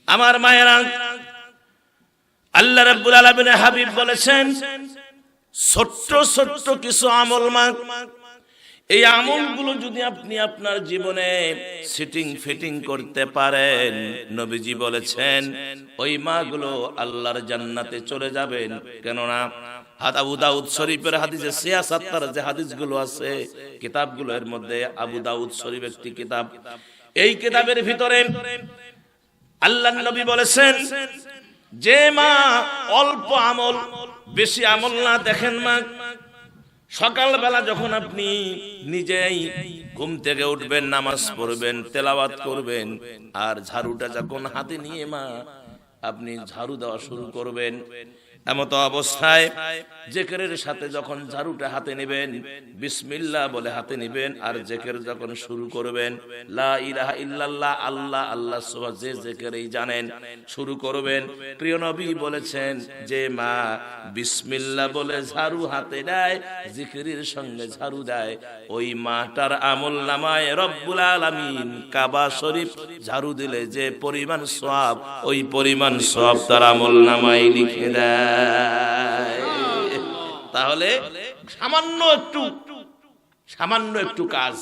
আমার মায়েরা, আল্লাহ রাব্বুল আলামিনের হাবিব বলেছেন ছোট্ট ছোট্ট কিছু আমল মা, এই আমলগুলো যদি আপনি আপনার জীবনে সিটিং ফিটিং করতে পারেন, নবীজি বলেছেন ওই মাগুলো আল্লাহর জান্নাতে চলে যাবেন। কেননা আবু দাউদ শরীফের হাদিসে সিয়াসাত্তার যে হাদিসগুলো আছে কিতাবগুলোর মধ্যে আবু দাউদ শরীফ একটি কিতাব, এই কিতাবের ভিতরে আল্লাহর নবী বলেছেন যে মা অল্প আমল বেশি আমল না দেখেন মা, সকালবেলা যখন আপনি নিজেই ঘুম থেকে উঠবেন, নামাজ পড়বেন, তেলাওয়াত করবেন, আর ঝাড়ুটা যখন হাতে নিয়ে মা আপনি ঝাড়ু দেওয়া শুরু করবেন, এমত অবস্থায় জিকিরের সাথে যখন ঝাড়ুটা হাতে নেবেন বিসমিল্লাহ বলে হাতে নেবেন, আর জিকির যখন শুরু করবেন লা ইলাহা ইল্লাল্লাহ আল্লাহ আল্লাহ সুবহান যে জিকিরই জানেন শুরু করবেন। প্রিয় নবী বলেছেন যে মা বিসমিল্লাহ বলে ঝাড়ু হাতে নেয়, জিকিরের সঙ্গে ঝাড়ু দেয়, ওই মাটার আমলনামায় রব্বুল আলামিন কাবা শরীফ ঝাড়ু দিলে যে পরিমাণ সওয়াব, ওই পরিমাণ সওয়াব তার আমলনামায় লিখে দেয়। তাহলে সামান্য একটু কাজ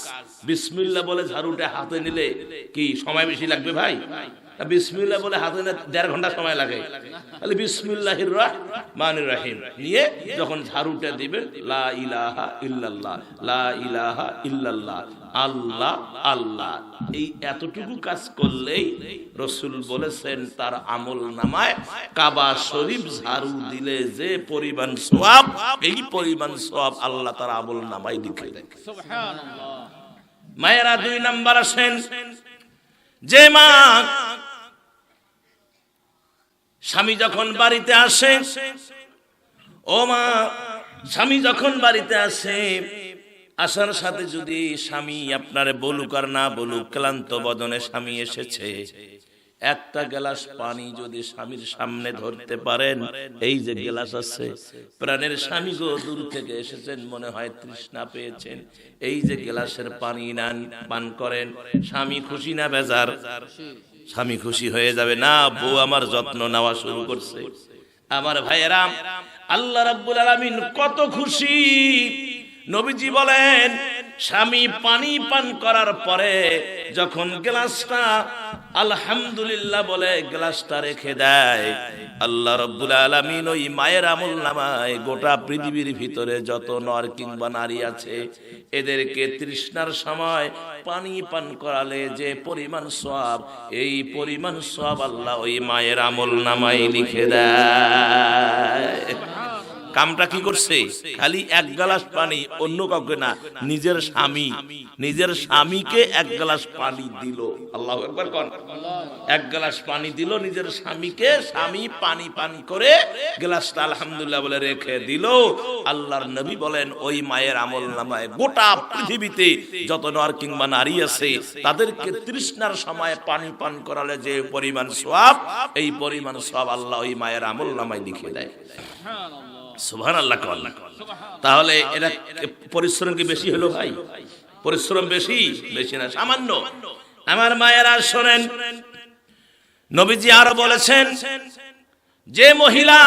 বিসমিল্লাহ বলে ঝাড়ুটা হাতে নিলে কি সময় বেশি লাগবে ভাই? বিসমিল্লাহ বলে হাতে নিলে 1.5 ঘন্টা সময় লাগে। তাহলে বিসমিল্লাহির রহমানির রহিম নিয়ে যখন ঝাড়ুটা দিবেন লা ইলাহা ইল্লাল্লাহ লা ইলাহা ইল্লাল্লাহ আল্লাহ আল্লাহ, এই এতটুকু কাজ করলেই রাসূল বলেছেন তার আমলনামায় কাবা শরীফ ঝাড়ু দিলে যে পরিমাণ সওয়াব, এই পরিমাণ সওয়াব আল্লাহ তার আমলনামায় লিখে দেন। সুবহানাল্লাহ। মায়েরা 2 নাম্বার আসেন, যে মা স্বামী যখন বাড়িতে আসে, ও মা স্বামী যখন বাড়িতে আসে, আসার সাথে যদি স্বামী আপনারে বলুক আর না বলুক, ক্লান্ত বদনে স্বামী এসেছে, একটা গ্লাস পানি যদি স্বামীর সামনে ধরতে পারেন, এই যে গ্লাস আছে, প্রাণের স্বামী গো দূর থেকে এসেছেন, মনে হয় তৃষ্ণা পেয়েছেন, এই যে গ্লাসের পানি নেন, পান করেন, স্বামী খুশি না বেজার? স্বামী খুশি হয়ে যাবে না? বউ আমার যত্ন নেওয়া শুরু করছে। আমার ভাইয়েরা, আল্লাহ রাব্বুল আলামিন কত খুশি। নবীজি বলেন স্বামী পানি পান করার পরে যখন গ্লাসটা আলহামদুলিল্লাহ বলে গ্লাসটা রেখে দেয়, আল্লাহ রাব্বুল আলামিন ওই মায়ের আমলনামায় গোটা পৃথিবীর ভিতরে যত নর কিংবা নারী আছে এদেরকে তৃষ্ণার সময় পানি পান করালে যে পরিমাণ সওয়াব, এই পরিমাণ সওয়াব আল্লাহ ওই মায়ের আমলনামায় লিখে দেয়। কামটা কি করছে? খালি 1 গ্লাস পানি, অন্য কাউকে না, নিজের স্বামীকে 1 গ্লাস পানি দিল। আল্লাহু আকবার কোন। 1 গ্লাস পানি দিল নিজের স্বামীকে, স্বামী পানি পান করে গ্লাসটা আলহামদুলিল্লাহ বলে রেখে দিল। আল্লাহর নবী বলেন ওই মায়ের আমলনামায় গোটা পৃথিবীতে যত নর কিংবা নারী আছে তাদেরকে তৃষ্ণার সময় পানি পান করালে যে পরিমাণ সওয়াব, এই পরিমাণ সওয়াব আল্লাহ ওই মায়ের আমলনামায় লিখে দেয়। সুবহানাল্লাহ। তাহলে এটা পরিশ্রম কি বেশি হলো ভাই? পরিশ্রম বেশি না, সামান্য। আমার মায়েরা শোনেন, নবীজি আরো বলেছেন যে মহিলা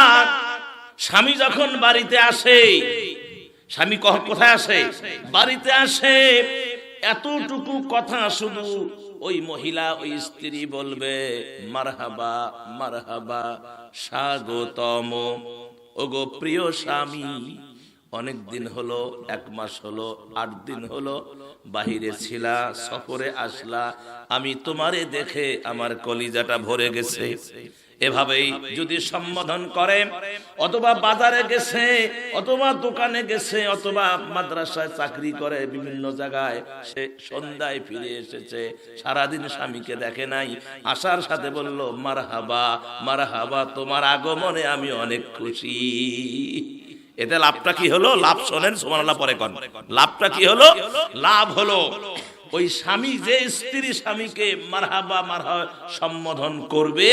স্বামী যখন বাড়িতে আসে, স্বামী কোথায় আসে? বাড়িতে আসে, এতটুকু কথা শুধু ওই মহিলা ওই স্ত্রী বলবে মারহাবা মারহাবা, স্বাগতম। ওগো প্রিয় স্বামী, অনেক দিন হলো, 1 মাস হলো, 8 দিন হলো বাহিরে ছিলা, সফরে আসলা, আমি তোমারে দেখে আমার কলিজাটা ভরে গেছে। এভাবেই যদি সম্বোধন করে, অথবা বাজারে গেছে, অথবা দোকানে গেছে, অথবা মাদ্রাসায় চাকরি করে বিভিন্ন জায়গায়, সে সন্ধ্যায় ফিরে এসেছে, সারাদিন স্বামীকে দেখে নাই, আসার সাথে বলল মারহাবা মারহাবা, তোমার আগমনে আমি অনেক খুশি। এতে লাভটা কি হলো? লাভ শোনেন, সুবহানাল্লাহ পরে কোন। লাভটা কি হলো? লাভ হলো ওই স্বামী যে স্ত্রী স্বামীকে মারহাবা মারহাবা সম্বোধন করবে,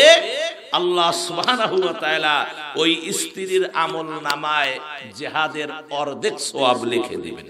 আল্লাহ সুবহানাহু ওয়া তাআলা ওই স্ত্রীর আমলনামায় জিহাদের অর্ধেক সওয়াব লিখে দিবেন।